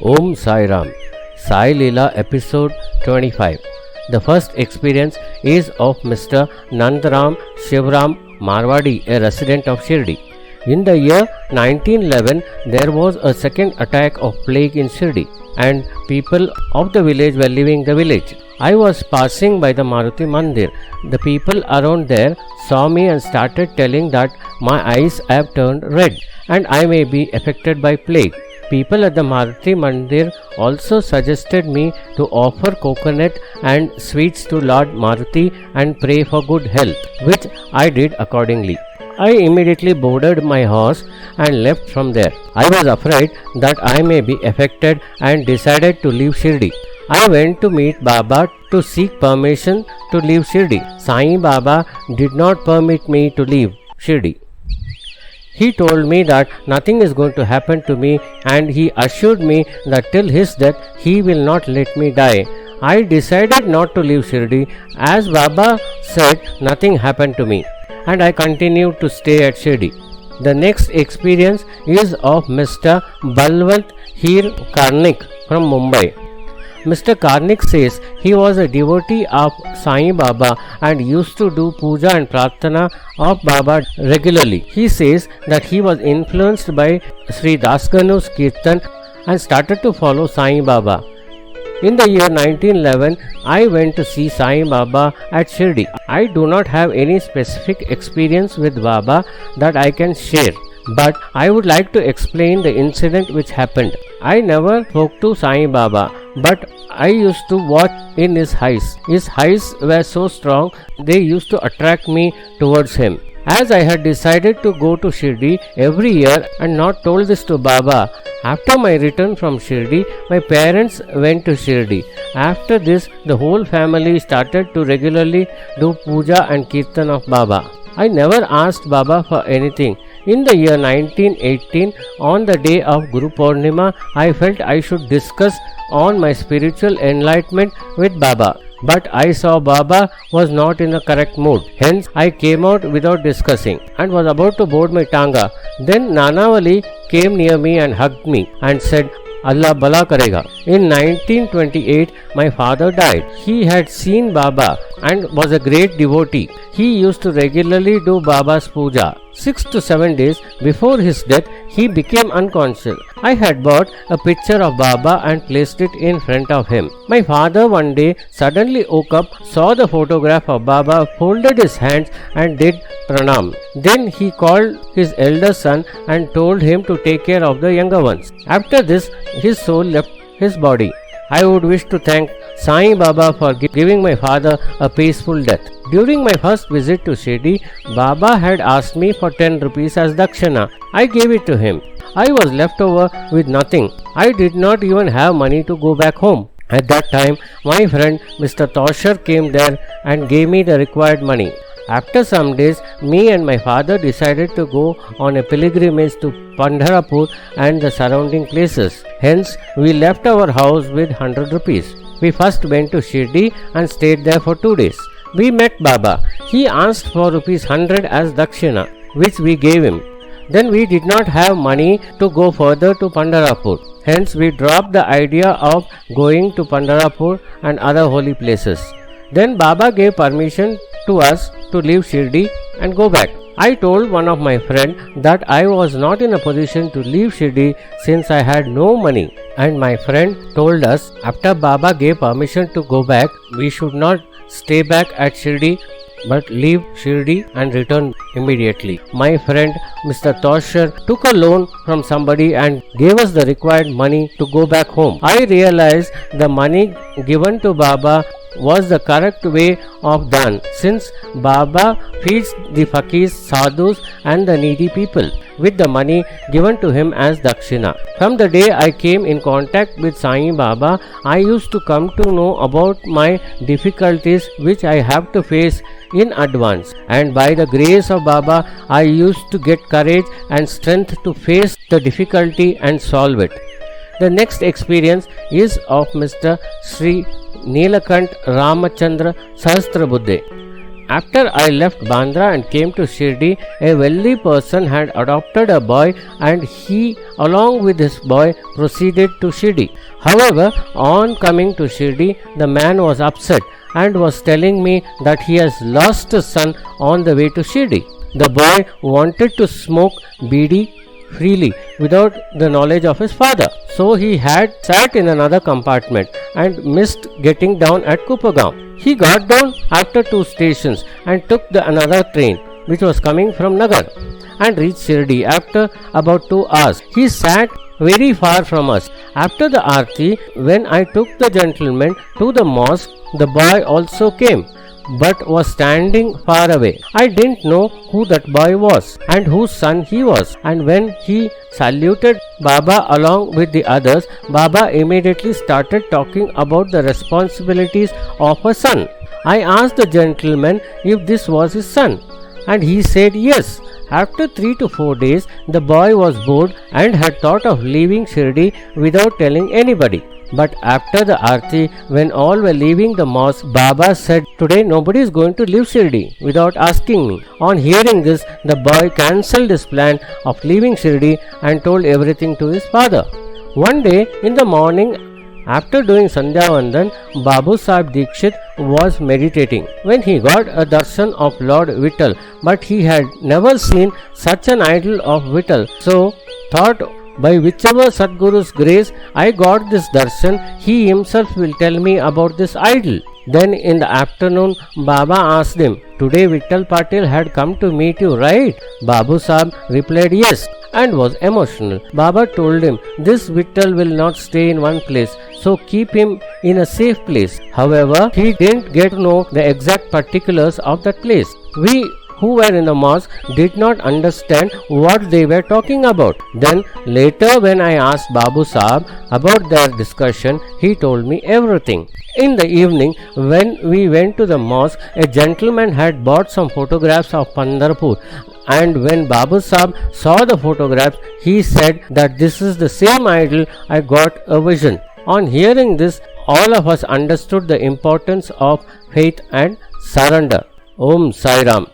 Om Sai Ram. Sai Leela episode 25. The first experience is of Mr. Nandaram Shivram Marwadi, a resident of Shirdi. In the year 1911, there was a second attack of plague in Shirdi, and people of the village were leaving the village. I was passing by the Maruti Mandir. The people around there saw me and started telling that my eyes have turned red and I may be affected by plague. People at the Maruti Mandir also suggested me to offer coconut and sweets to Lord Maruti and pray for good health, which I did accordingly. I immediately boarded my horse and left from there. I was afraid that I may be affected and decided to leave Shirdi. I went to meet Baba to seek permission to leave Shirdi. Sai Baba did not permit me to leave Shirdi. He told me that nothing is going to happen to me, and he assured me that till his death he will not let me die. I decided not to leave Shirdi, as Baba said nothing happened to me, and I continued to stay at Shirdi. The next experience is of Mr. Balwant Heer Karnik from Mumbai. Mr. Karnik says he was a devotee of Sai Baba and used to do puja and pratana of Baba regularly. He says that he was influenced by Sri Dasganu's Kirtan and started to follow Sai Baba. In the year 1911, I went to see Sai Baba at Shirdi. I do not have any specific experience with Baba that I can share, but I would like to explain the incident which happened. I never spoke to Sai Baba, but I used to watch in his eyes. His eyes were so strong, they used to attract me towards him. As I had decided to go to Shirdi every year and not told this to Baba, after my return from Shirdi, my parents went to Shirdi. After this, the whole family started to regularly do puja and kirtan of Baba. I never asked Baba for anything. In the year 1918, on the day of Guru Purnima, I felt I should discuss on my spiritual enlightenment with Baba. But I saw Baba was not in the correct mood. Hence, I came out without discussing and was about to board my tanga. Then Nanavali came near me and hugged me and said, Allah Bala Karega. In 1928, my father died. He had seen Baba and was a great devotee. He used to regularly do Baba's puja. 6 to 7 days before his death, he became unconscious. I had bought a picture of Baba and placed it in front of him. My father one day suddenly woke up, saw the photograph of Baba, folded his hands and did pranam. Then he called his elder son and told him to take care of the younger ones. After this, his soul left his body. I would wish to thank Sai Baba for giving my father a peaceful death. During my first visit to Shirdi, Baba had asked me for 10 rupees as dakshina. I gave it to him. I was left over with nothing. I did not even have money to go back home. At that time, my friend Mr. Tosher came there and gave me the required money. After some days, me and my father decided to go on a pilgrimage to Pandharpur and the surrounding places. Hence, we left our house with 100 rupees. We first went to Shirdi and stayed there for 2 days. We met Baba. He asked for rupees 100 as dakshina, which we gave him. Then we did not have money to go further to Pandharpur. Hence, we dropped the idea of going to Pandharpur and other holy places. Then Baba gave permission to us to leave Shirdi and go back. I told one of my friends that I was not in a position to leave Shirdi since I had no money. And my friend told us after Baba gave permission to go back, we should not stay back at Shirdi but leave Shirdi and return immediately. My friend Mr. Tosher took a loan from somebody and gave us the required money to go back home. I realized the money given to Baba was the correct way of done, since Baba feeds the fakirs, sadhus and the needy people with the money given to him as dakshina. From the day I came in contact with Sai Baba, I used to come to know about my difficulties which I have to face in advance, and by the grace of Baba I used to get courage and strength to face the difficulty and solve it. The next experience is of Mr. Sri Neelakant Ramachandra Sahasrabuddhe. After I left Bandra and came to Shirdi, a wealthy person had adopted a boy and he along with his boy proceeded to Shirdi. However, on coming to Shirdi, the man was upset and was telling me that he has lost his son on the way to Shirdi. The boy wanted to smoke bidi freely without the knowledge of his father. So he had sat in another compartment and missed getting down at Kupagaon. He got down after 2 stations and took another train which was coming from Nagar and reached Shirdi after about 2 hours. He sat very far from us. After the Aarti, when I took the gentleman to the mosque, the boy also came, but was standing far away. I didn't know who that boy was and whose son he was. And when he saluted Baba along with the others, Baba immediately started talking about the responsibilities of a son. I asked the gentleman if this was his son, and he said yes. After 3 to 4 days, the boy was bored and had thought of leaving Shirdi without telling anybody. But after the Aarti, when all were leaving the mosque, Baba said, "Today nobody is going to leave Shirdi without asking me." On hearing this, the boy cancelled his plan of leaving Shirdi and told everything to his father. One day in the morning, after doing Sandhya Vandan, Babu Sahib Dikshit was meditating when he got a darshan of Lord Vittal, but he had never seen such an idol of Vittal. So thought, by whichever Satguru's grace I got this darshan, he himself will tell me about this idol. Then in the afternoon, Baba asked him, "Today Vittal Patil had come to meet you, right?" Babu Sahib replied yes and was emotional. Baba told him, "This Vittal will not stay in one place, so keep him in a safe place." However, he didn't get to know the exact particulars of that place. We who were in the mosque did not understand what they were talking about. Then later when I asked Babu Sahib about their discussion, he told me everything. In the evening, when we went to the mosque, a gentleman had bought some photographs of Pandharpur, and when Babu Sahib saw the photographs, he said that this is the same idol. I got a vision. On hearing this, all of us understood the importance of faith and surrender. Om Sai Ram.